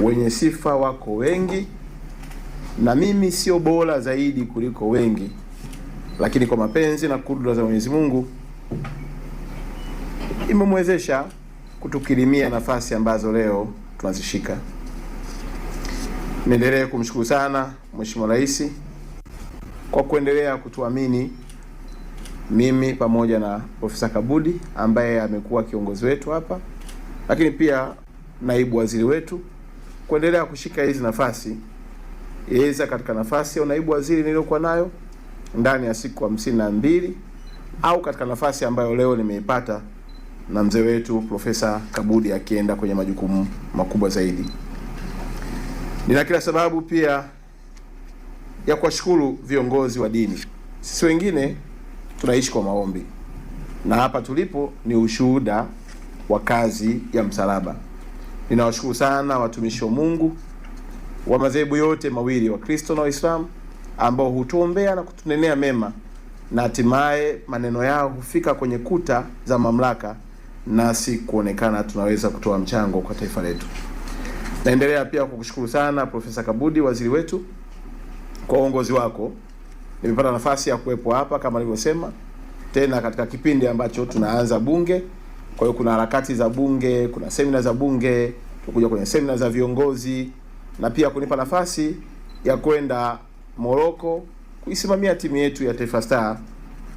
Wenye sifa wako wengi, na mimi sio bora zaidi kuliko wengi, lakini kwa mapenzi na kudura za Mwenyezi Mungu imemwezesha kutukirimia nafasi ambazo leo tunazishika. Niendelee kumshukuru sana Mheshimiwa Rais kwa kuendelea kutuamini mimi pamoja na Profesa Kabudi ambaye amekuwa kiongozi wetu hapa, lakini pia naibu waziri wetu, kuendelea kushika hizi nafasi. Iweza katika nafasi ya naibu waziri niliyokuwa nayo ndani ya siku 52 au katika nafasi ambayo leo nimeipata na mzee wetu Profesa Kabudi akienda kwenye majukumu makubwa zaidi. Nina kila sababu pia ya kuwashukuru viongozi wa dini. Sisi wengine tunaishi kwa maombi, na hapa tulipo ni ushuhuda wa kazi ya msalaba. Ninawashukuru sana watumishi wa Mungu wa madhehebu yote mawili, wa Kristo na Waislamu, ambao hutuombea na kutunenea mema, na hatimaye maneno yao hufika kwenye kuta za mamlaka, nasi kuonekana tunaweza kutoa mchango kwa taifa letu. Naendelea pia kukushukuru sana Profesa Kabudi, waziri wetu, kwa uongozi wako. Nimepata nafasi ya kuwepo hapa kama nilivyosema, tena katika kipindi ambacho tunaanza bunge. Kwa hiyo kuna harakati za bunge, kuna semina za bunge, tukuja kwenye semina za viongozi, na pia kunipa nafasi ya kwenda Morocco kuisimamia timu yetu ya Taifa Star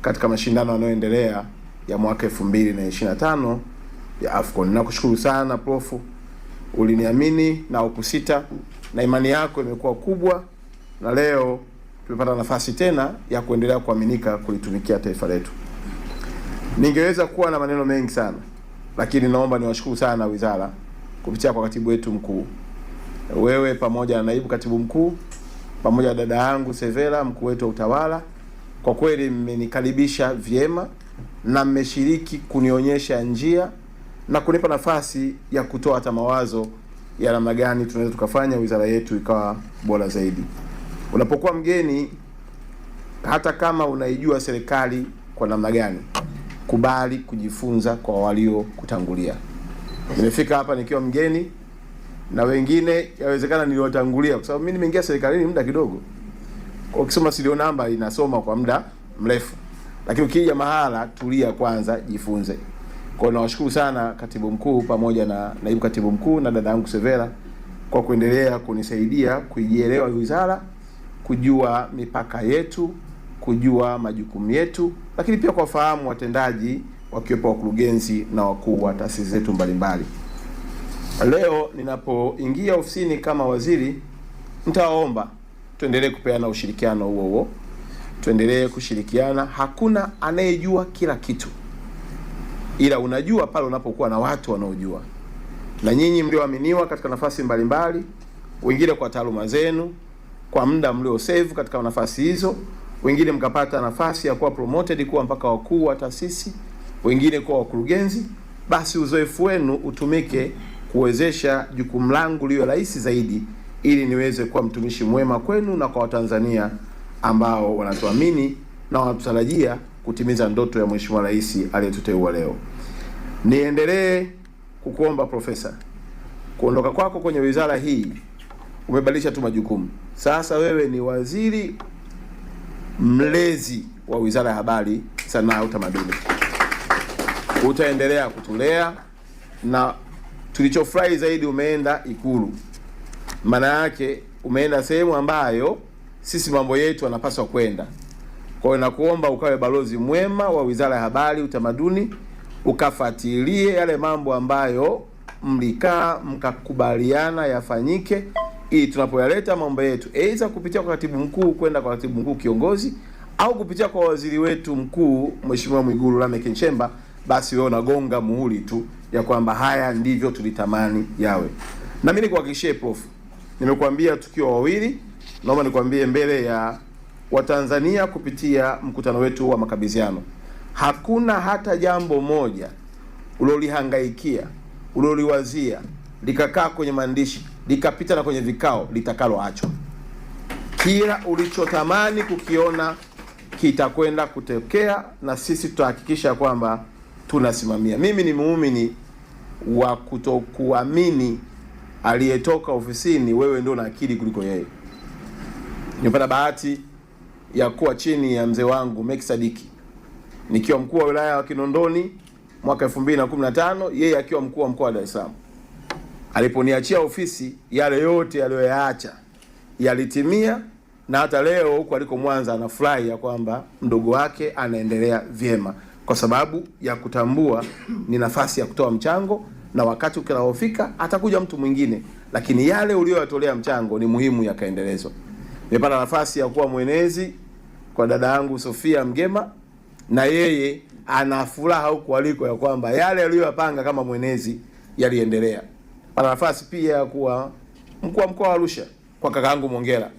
katika mashindano yanayoendelea ya mwaka 2025 ya AFCON. Nakushukuru sana Prof. Uliniamini na ukusita, na imani yako imekuwa kubwa, na leo tumepata nafasi tena ya kuendelea kuaminika kulitumikia taifa letu. Ningeweza kuwa na maneno mengi sana, lakini naomba niwashukuru sana wizara kupitia kwa katibu wetu mkuu, wewe pamoja na naibu katibu mkuu, pamoja na dada yangu Severa, mkuu wetu wa utawala. Kwa kweli mmenikaribisha vyema na mmeshiriki kunionyesha njia na kunipa nafasi ya kutoa hata mawazo ya namna gani tunaweza tukafanya wizara yetu ikawa bora zaidi. Unapokuwa mgeni, hata kama unaijua serikali kwa namna gani, kubali kujifunza kwa walio kutangulia. Nimefika hapa nikiwa mgeni, na wengine yawezekana niliotangulia, kwa sababu mimi nimeingia serikalini muda kidogo. Kwa ukisoma serial number inasoma kwa muda mrefu, lakini ukija mahala tulia kwanza, jifunze. Kwa nawashukuru sana katibu mkuu pamoja na naibu katibu mkuu na dada yangu Severa kwa kuendelea kunisaidia kuielewa wizara, kujua mipaka yetu, kujua majukumu yetu, lakini pia kwa fahamu watendaji wakiwepo wakurugenzi na wakuu wa taasisi zetu mbalimbali. Leo ninapoingia ofisini kama waziri, nitawaomba tuendelee kupeana ushirikiano huo, tuendelee kushirikiana. Hakuna anayejua kila kitu, ila unajua pale unapokuwa na watu wanaojua. Na nyinyi mlioaminiwa katika nafasi mbalimbali, wengine kwa taaluma zenu, kwa muda mlio save katika nafasi hizo, wengine mkapata nafasi ya kuwa promoted kuwa mpaka wakuu wa taasisi, wengine kuwa wakurugenzi, basi uzoefu wenu utumike kuwezesha jukumu langu liwe rahisi zaidi, ili niweze kuwa mtumishi mwema kwenu na kwa Watanzania ambao wanatuamini na wanatutarajia kutimiza ndoto ya Mheshimiwa Rais aliyetuteua leo. Niendelee kukuomba Profesa, kuondoka kwako kwenye wizara hii umebadilisha tu majukumu. Sasa wewe ni waziri mlezi wa Wizara ya Habari, Sanaa, Utamaduni. Utaendelea kutulea, na tulichofurahi zaidi umeenda Ikulu. Maana yake umeenda sehemu ambayo sisi mambo yetu yanapaswa kwenda. Kwa hiyo nakuomba ukawe balozi mwema wa Wizara ya Habari, Utamaduni, ukafuatilie yale mambo ambayo mlikaa mkakubaliana yafanyike, ili tunapoyaleta mambo yetu aidha kupitia kwa katibu mkuu kwenda kwa katibu mkuu kiongozi, au kupitia kwa waziri wetu mkuu Mheshimiwa Mwigulu Lameck Nchemba, basi wewe unagonga muhuri tu ya kwamba haya ndivyo tulitamani yawe. Na mimi nikuhakikishie Prof, nimekuambia tukiwa wawili, naomba nikwambie mbele ya Watanzania kupitia mkutano wetu wa makabidhiano, hakuna hata jambo moja ulilolihangaikia, uliloliwazia, likakaa kwenye maandishi, likapita na kwenye vikao, litakaloachwa. Kila ulichotamani kukiona kitakwenda kutokea, na sisi tutahakikisha kwamba tunasimamia. Mimi ni muumini wa kutokuamini aliyetoka ofisini, wewe ndio una akili kuliko yeye. Nimepata bahati ya kuwa chini ya mzee wangu Meki Sadiki nikiwa mkuu wa wilaya wa Kinondoni mwaka 2015, yeye akiwa mkuu wa mkoa wa Dar es Salaam. Aliponiachia ofisi, yale yote aliyoyaacha yalitimia, na hata leo huko aliko Mwanza anafurahi ya kwamba mdogo wake anaendelea vyema, kwa sababu ya kutambua ni nafasi ya kutoa mchango, na wakati ukinaofika atakuja mtu mwingine, lakini yale uliyotolea mchango ni muhimu yakaendelezwa. Nimepata nafasi ya kuwa mwenezi kwa dada yangu Sofia Mgema, na yeye ana furaha huko aliko ya kwamba yale aliyopanga kama mwenezi yaliendelea. Pana nafasi pia ya kuwa mkuu wa mkoa wa Arusha kwa kakaangu Mongera,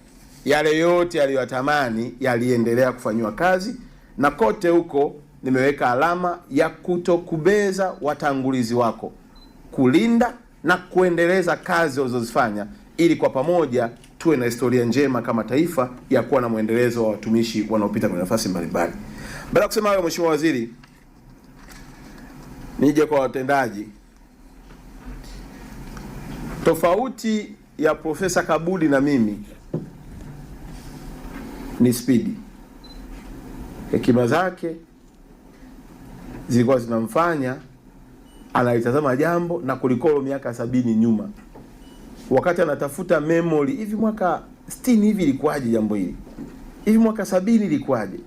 yale yote aliyotamani yaliendelea kufanywa kazi, na kote huko nimeweka alama ya kutokubeza watangulizi wako, kulinda na kuendeleza kazi walizozifanya, ili kwa pamoja tuwe na historia njema kama taifa ya kuwa na mwendelezo wa watumishi wanaopita kwenye nafasi mbalimbali. Baada ya kusema hayo, Mheshimiwa Waziri, nije kwa watendaji. Tofauti ya Profesa Kabudi na mimi ni spidi. Hekima zake zilikuwa zinamfanya analitazama jambo na kulikolo miaka 70 nyuma. Wakati anatafuta memory, hivi mwaka 60 hivi ilikuwaje jambo hili? Hivi mwaka 70 ilikuwaje?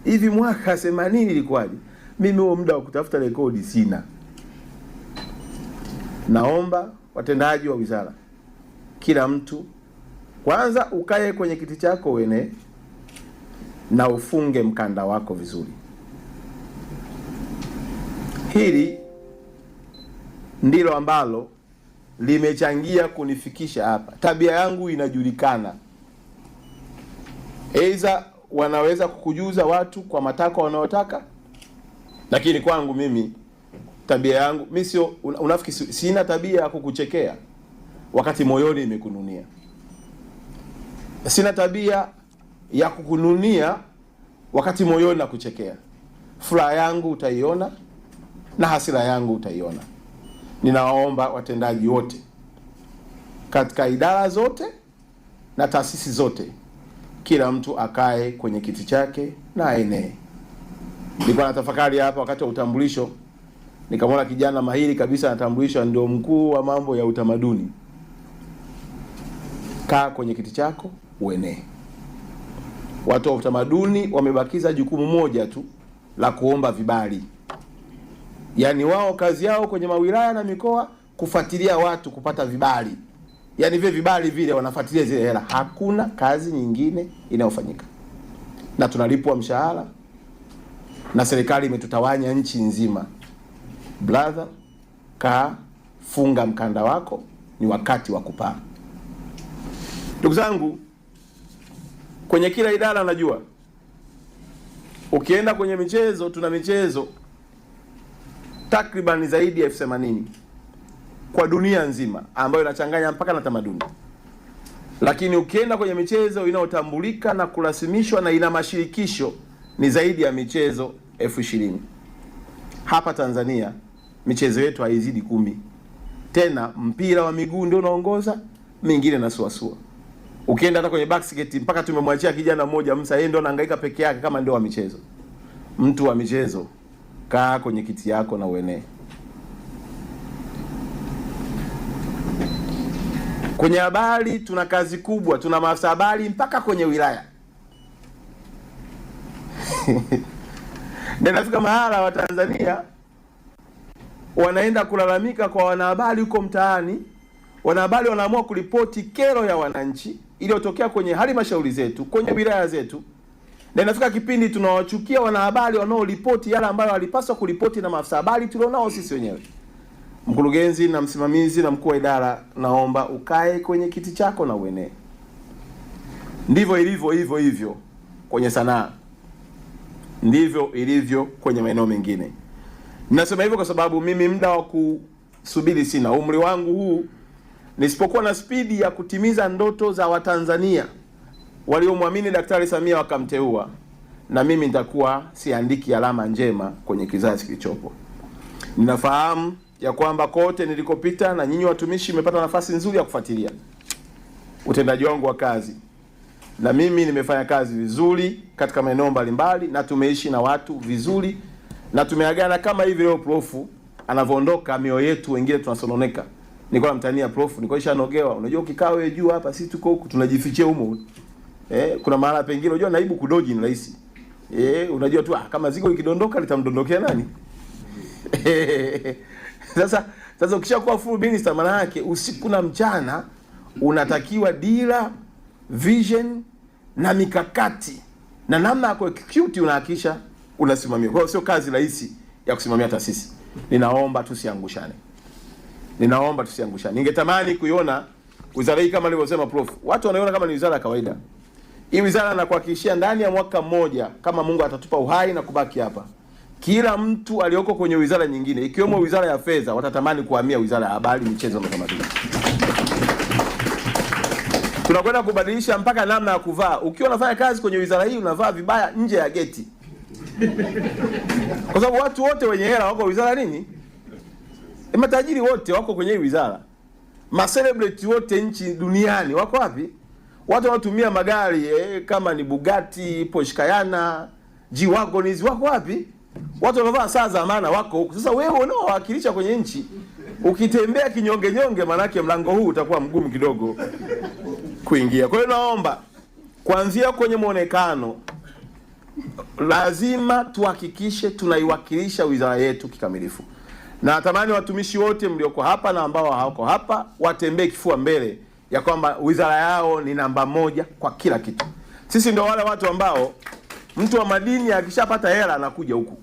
Hivi mwaka 80 ilikuwaje? Mimi huo muda wa kutafuta rekodi sina. Naomba watendaji wa wizara, kila mtu kwanza ukae kwenye kiti chako wene na ufunge mkanda wako vizuri. Hili ndilo ambalo limechangia kunifikisha hapa. Tabia yangu inajulikana. Aidha wanaweza kukujuza watu kwa matakwa wanaotaka, lakini kwangu mimi tabia yangu mimi sio unafiki. Sina tabia ya kukuchekea wakati moyoni imekununia. Sina tabia ya kukununia wakati moyoni na kuchekea. Furaha yangu utaiona na hasira yangu utaiona. Ninawaomba watendaji wote katika idara zote na taasisi zote, kila mtu akae kwenye kiti chake na aenee. Nilikuwa natafakari hapa wakati wa utambulisho, nikamwona kijana mahiri kabisa anatambulishwa ndio mkuu wa mambo ya utamaduni. Kaa kwenye kiti chako uenee. Watu wa utamaduni wamebakiza jukumu moja tu la kuomba vibali. Yaani wao kazi yao kwenye mawilaya na mikoa kufuatilia watu kupata vibali. Yaani vile vibali vile wanafuatilia zile hela. Hakuna kazi nyingine inayofanyika. Na tunalipwa mshahara na serikali imetutawanya nchi nzima. Brother, kaa, funga mkanda wako, ni wakati wa kupaa. Ndugu zangu, kwenye kila idara najua ukienda kwenye michezo, tuna michezo takriban zaidi ya 80,000 kwa dunia nzima ambayo inachanganya mpaka na tamaduni. Lakini ukienda kwenye michezo inayotambulika na kurasimishwa na ina mashirikisho ni zaidi ya michezo 20,000. Hapa Tanzania michezo yetu haizidi 10. Tena mpira wa miguu ndio unaongoza, mingine na suasua. Ukienda hata kwenye basket mpaka tumemwachia kijana mmoja Musa, yeye ndio anahangaika peke yake kama ndio wa michezo. Mtu wa michezo, kaa kwenye kiti yako na uenee. Kwenye habari tuna kazi kubwa, tuna maafisa habari mpaka kwenye wilaya. Ndio nafika mahala wa Tanzania wanaenda kulalamika kwa wanahabari huko mtaani. Wanahabari wanaamua kuripoti kero ya wananchi iliyotokea kwenye halmashauri zetu, kwenye wilaya zetu. Na inafika kipindi tunawachukia wanahabari wanaoripoti yale ambayo walipaswa kuripoti na maafisa habari tulionao sisi wenyewe. Mkurugenzi na msimamizi na mkuu wa idara, naomba ukae kwenye kiti chako na uenee. Ndivyo ilivyo hivyo kwenye sanaa. Ndivyo ilivyo kwenye maeneo mengine. Ninasema hivyo kwa sababu mimi muda wa kusubiri sina. Umri wangu huu, nisipokuwa na spidi ya kutimiza ndoto za Watanzania waliomwamini Daktari Samia wakamteua, na mimi nitakuwa siandiki alama njema kwenye kizazi kilichopo. Ninafahamu ya kwamba kote nilikopita na nyinyi watumishi mmepata nafasi nzuri ya kufuatilia utendaji wangu wa kazi, na mimi nimefanya kazi vizuri katika maeneo mbalimbali, na tumeishi na watu vizuri, na tumeagana kama hivi. Leo Prof anavyoondoka, mioyo yetu wengine tunasononeka. Nilikuwa namtania Prof, nilikuwa ishanogewa. Unajua ukikaa wewe juu hapa, sisi tuko huku tunajifichia humo. Kuna mahala pengine unajua naibu kudoji ni rahisi. Unajua tu kama zigo ikidondoka litamdondokea nani? Sasa ukishakuwa full minister, maana yake usiku na mchana unatakiwa dira, vision na mikakati na namna ya kuexecute unahakisha unasimamia. Kwa hiyo sio kazi rahisi ya kusimamia taasisi. Ninaomba tusiangushane. Ningetamani kuiona wizara hii kama alivyosema Prof. Watu wanaiona kama ni wizara ya kawaida. Hii wizara na kuhakikishia ndani ya mwaka mmoja, kama Mungu atatupa uhai na kubaki hapa, kila mtu aliyoko kwenye wizara nyingine ikiwemo wizara ya fedha watatamani kuhamia wizara ya habari, michezo na utamaduni. Tunakwenda kubadilisha mpaka namna ya kuvaa. Ukiwa unafanya kazi kwenye wizara hii unavaa vibaya nje ya geti. Kwa sababu watu wote wenye hela wako wizara nini? Matajiri wote wako kwenye hii wizara. Celebrity wote nchi duniani wako wapi? Watu wanatumia magari kama ni Bugatti, Porsche Cayenne, G-Wagon wako wapi? Watu wanavaa saa za maana wako huko. Sasa wewe unaowakilisha kwenye nchi, ukitembea kinyonge nyonge, manake mlango huu utakuwa mgumu kidogo kuingia. Kwa hiyo naomba kuanzia kwenye muonekano, lazima tuhakikishe tunaiwakilisha wizara yetu kikamilifu. Na natamani watumishi wote mlioko hapa na ambao hawako hapa watembee kifua mbele ya kwamba wizara yao ni namba moja kwa kila kitu. Sisi ndio wale watu ambao mtu wa madini akishapata hela anakuja huku.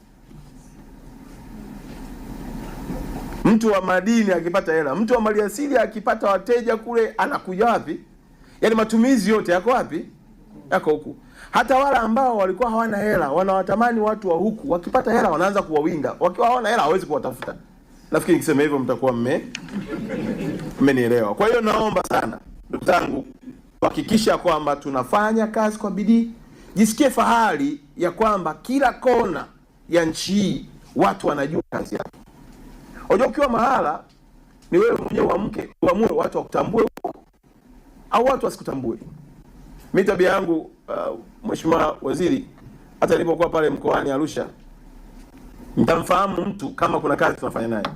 Mtu wa madini akipata hela, mtu wa maliasili akipata wateja kule anakuja wapi? Yaani matumizi yote yako wapi? Yako huku. Hata wale ambao walikuwa hawana hela, wanawatamani watu wa huku, wakipata hela wanaanza kuwawinda. Wakiwa hawana hela hawezi kuwatafuta. Nafikiri nikisema hivyo mtakuwa mmenielewa. Kwa hiyo naomba sana ndugu zangu, hakikisha kwamba tunafanya kazi kwa bidii. Jisikie fahari ya kwamba kila kona ya nchi hii watu wanajua kazi yako. Unajua ukiwa mahala ni wewe mwenyewe uamue watu wakutambue au watu wasikutambue. Mimi tabia yangu Mheshimiwa Waziri, hata nilipokuwa pale mkoani Arusha, nitamfahamu mtu kama kuna kazi tunafanya naye.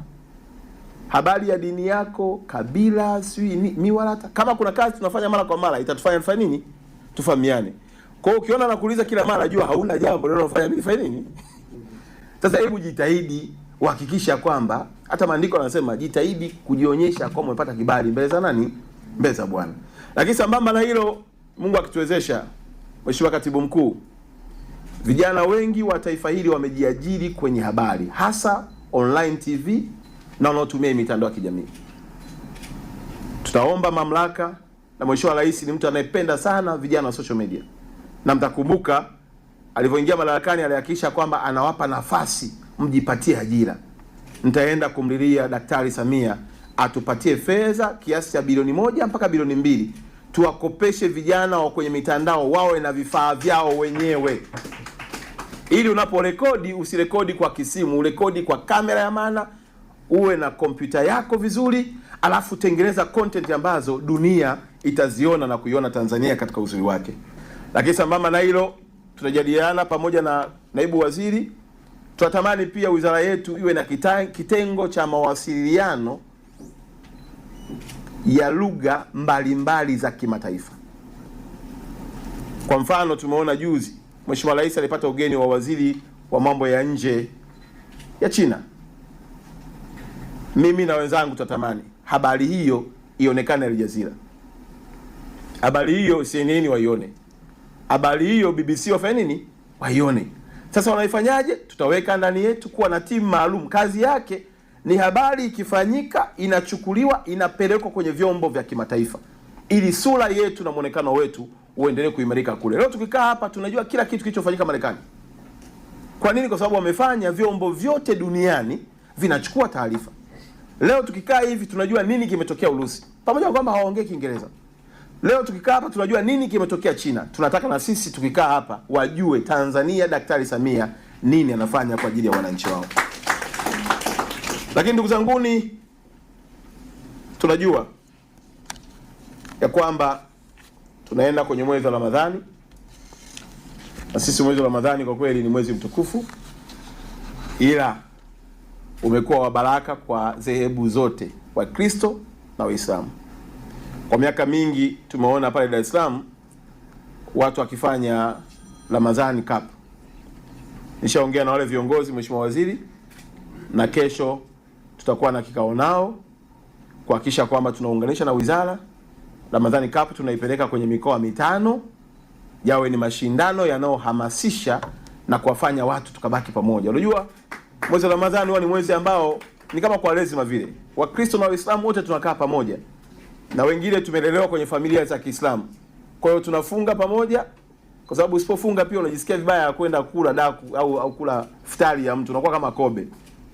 Habari ya dini yako, kabila, miwalata, kama kuna kazi tunafanya mara kwa mara itatufanya nini? Tufahamiane. Kwa hiyo ukiona nakuuliza kila mara, jua hauna jambo leo unafanya mimi fanya nini? Sasa hebu jitahidi uhakikisha kwamba hata maandiko yanasema jitahidi kujionyesha kama umepata kibali mbele za nani? Mbele za Bwana. Lakini sambamba na hilo, Mungu akituwezesha, Mheshimiwa Katibu Mkuu, vijana wengi wa taifa hili wamejiajiri kwenye habari, hasa online TV na wanaotumia mitandao ya kijamii. Tutaomba mamlaka, na Mheshimiwa Rais ni mtu anayependa sana vijana wa social media. Na mtakumbuka alivyoingia madarakani alihakikisha kwamba anawapa nafasi mjipatie ajira. Nitaenda kumlilia Daktari Samia atupatie fedha kiasi cha bilioni 1 mpaka bilioni 2. Tuwakopeshe vijana wa kwenye mitandao wawe na vifaa vyao wenyewe. Ili unaporekodi usirekodi kwa kisimu, urekodi kwa kamera ya maana, uwe na kompyuta yako vizuri, alafu tengeneza content ambazo dunia itaziona na kuiona Tanzania katika uzuri wake. Lakini sambamba na hilo, tutajadiliana pamoja na naibu waziri, tunatamani pia wizara yetu iwe na kitengo cha mawasiliano ya lugha mbalimbali za kimataifa. Kwa mfano, tumeona juzi Mheshimiwa Rais alipata ugeni wa waziri wa mambo ya nje ya China. Mimi na wenzangu tutatamani habari hiyo ionekane Al Jazeera. Habari hiyo CNN waione. Habari hiyo BBC wafanye nini? Waione. Sasa wanaifanyaje? Tutaweka ndani yetu kuwa na timu maalum. Kazi yake ni habari ikifanyika inachukuliwa inapelekwa kwenye vyombo vya kimataifa, ili sura yetu na muonekano wetu uendelee kuimarika kule. Leo tukikaa hapa tunajua kila kitu kilichofanyika Marekani. Kwa nini? Kwa sababu wamefanya vyombo vyote duniani vinachukua taarifa. Leo tukikaa hivi tunajua nini kimetokea Urusi, pamoja na kwamba hawaongei Kiingereza. Leo tukikaa hapa tunajua nini kimetokea China. Tunataka na sisi tukikaa hapa wajue Tanzania Daktari Samia nini anafanya kwa ajili ya wananchi wao. Lakini ndugu zanguni, tunajua ya kwamba tunaenda kwenye mwezi wa Ramadhani, na sisi mwezi wa Ramadhani kwa kweli ni mwezi mtukufu, ila umekuwa wa baraka kwa dhehebu zote, Wakristo na Waislamu. Kwa miaka mingi tumeona pale Dar es Salaam watu wakifanya Ramadhani Cup. Nishaongea na wale viongozi, Mheshimiwa Waziri, na kesho tutakuwa na kikao nao kuhakikisha kwamba tunaunganisha na wizara. Ramadhani Cup tunaipeleka kwenye mikoa 5, yawe ni mashindano yanayohamasisha na kuwafanya watu tukabaki pamoja. Unajua mwezi wa Ramadhani huwa ni mwezi ambao ni kama kwa lazima vile. Wakristo na Waislamu wote tunakaa pamoja. Na wengine tumelelewa kwenye familia za Kiislamu. Kwa hiyo tunafunga pamoja, kwa sababu usipofunga pia unajisikia vibaya ya kwenda kula daku au kula futari ya mtu, unakuwa kama kobe.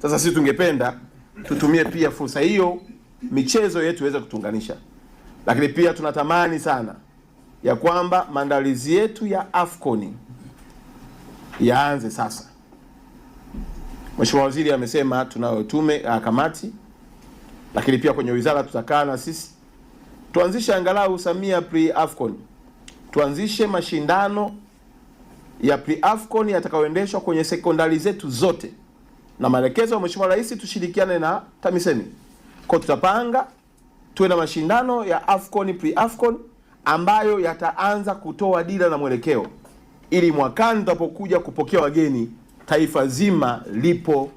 Sasa sisi tungependa tutumie pia fursa hiyo michezo yetu iweze kutunganisha. Lakini pia tunatamani sana ya kwamba maandalizi yetu ya AFCON yaanze sasa. Mheshimiwa Waziri amesema tunayo tume kamati, lakini pia kwenye wizara tutakaa na sisi tuanzishe angalau Samia pre-AFCON. Tuanzishe mashindano ya pre-AFCON yatakayoendeshwa kwenye sekondari zetu zote. Na maelekezo ya Mheshimiwa Rais tushirikiane na TAMISEMI. Kwa tutapanga tuwe na mashindano ya AFCON pre-AFCON ambayo yataanza kutoa dira na mwelekeo, ili mwakani tutapokuja kupokea wageni, taifa zima lipo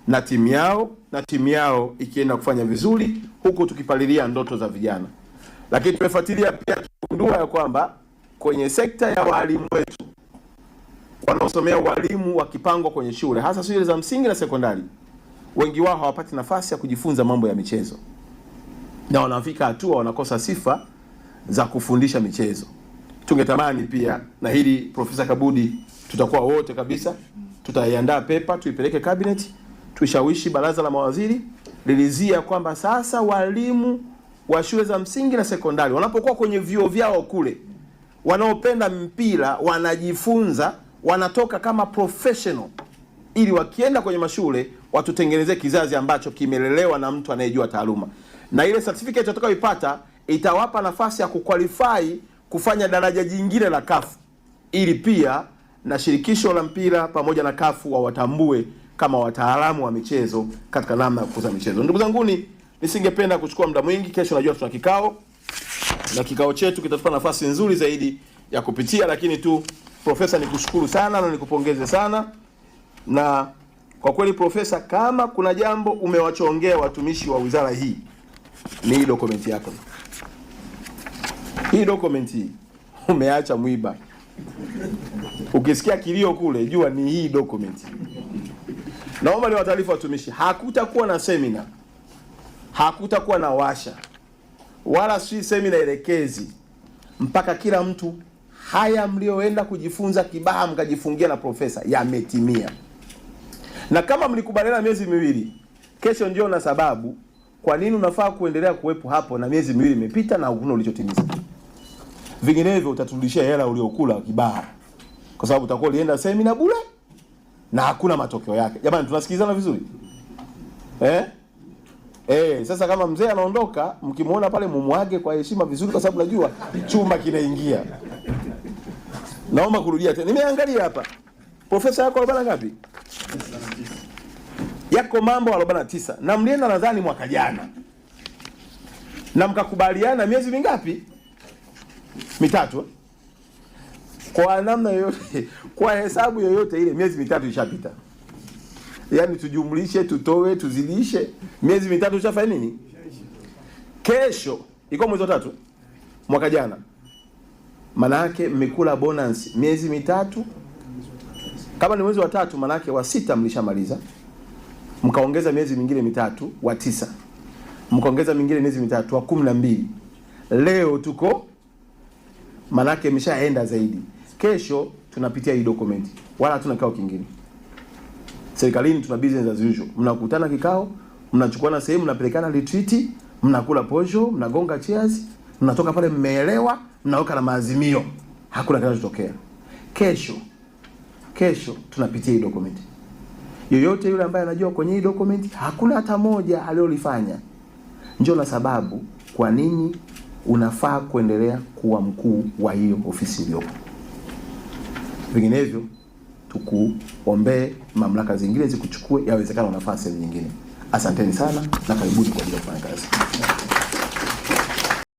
na timu yao, na timu yao ikienda kufanya vizuri, huku tukipalilia ndoto za vijana. Lakini tumefuatilia pia kugundua ya kwamba kwenye sekta ya walimu wetu wanaosomea walimu wakipangwa kwenye shule, hasa shule za msingi na sekondari, wengi wao hawapati nafasi ya kujifunza mambo ya michezo, na wanafika hatua wanakosa sifa za kufundisha michezo. Tungetamani pia, na hili Profesa Kabudi tutakuwa wote kabisa, tutaiandaa pepa tuipeleke cabinet, tuishawishi baraza la mawaziri lilizia kwamba sasa walimu wa shule za msingi na sekondari wanapokuwa kwenye vyuo vyao kule, wanaopenda mpira wanajifunza, wanatoka kama professional, ili wakienda kwenye mashule watutengenezee kizazi ambacho kimelelewa na mtu anayejua taaluma. Na ile certificate watakayoipata itawapa nafasi ya kuqualify kufanya daraja jingine la CAF, ili pia na shirikisho la mpira pamoja na CAF wawatambue kama wataalamu wa michezo katika namna ya kukuza michezo. Ndugu zanguni, nisingependa kuchukua muda mwingi. Kesho najua tuna kikao, na kikao chetu kitatupa nafasi nzuri zaidi ya kupitia, lakini tu Profesa, nikushukuru sana na nikupongeze sana. Na kwa kweli Profesa, kama kuna jambo umewachongea watumishi wa wizara hii ni hii dokumenti yako. Hii dokumenti umeacha mwiba. Ukisikia kilio kule, jua ni hii dokumenti. Naomba ni wataarifu watumishi, hakutakuwa na semina, hakutakuwa na washa, wala si semina elekezi, mpaka kila mtu haya mlioenda kujifunza Kibaha mkajifungia na Profesa yametimia. Na kama mlikubaliana miezi miwili, kesho ndio na sababu kwa nini unafaa kuendelea kuwepo hapo na miezi miwili imepita na hakuna ulichotimiza. Vinginevyo utaturudishia hela uliokula Kibaha, kwa sababu utakuwa ulienda semina bure na hakuna matokeo yake. Jamani, tunasikilizana vizuri? Sasa kama mzee anaondoka, mkimuona pale mumwage kwa heshima vizuri, kwa sababu najua chuma kinaingia. Naomba kurudia tena. Nimeangalia hapa. Profesa yako 40 ngapi? Yako mambo 49. Na mlienda nadhani mwaka jana. Na mkakubaliana miezi mingapi? 3. Kwa namna yoyote, kwa hesabu yoyote ile, miezi 3 ishapita. Yaani tujumlishe, tutoe, tuzidishe, miezi 3 ishafanya nini? Kesho iko mwezi wa 3 mwaka jana. Maana yake mmekula bonus miezi 3. Kama ni mwezi wa 3, maana yake wa 6 mlishamaliza. Mkaongeza miezi mingine 3, wa 9. Mkaongeza mingine miezi 3, wa 12. Leo tuko, maana yake imeshaenda zaidi. Kesho tunapitia hii document, wala hatuna kikao kingine. Serikalini tuna business as usual. Mnakutana kikao, mnachukuana sehemu, mnapelekana retreat, mnakula posho, mnagonga cheers, mnatoka pale mmeelewa, mnaweka na maazimio. Hakuna kinachotokea. Kesho tunapitia hii document. yoyote yule ambaye anajua kwenye hii document hakuna hata moja aliyolifanya, njoo na sababu kwa nini unafaa kuendelea kuwa mkuu wa hiyo ofisi iliyopo. Vinginevyo tukuombee mamlaka zingine zikuchukue, yawezekana unafaa sehemu nyingine. Asanteni sana na karibuni kwa ajili ya kufanya kazi.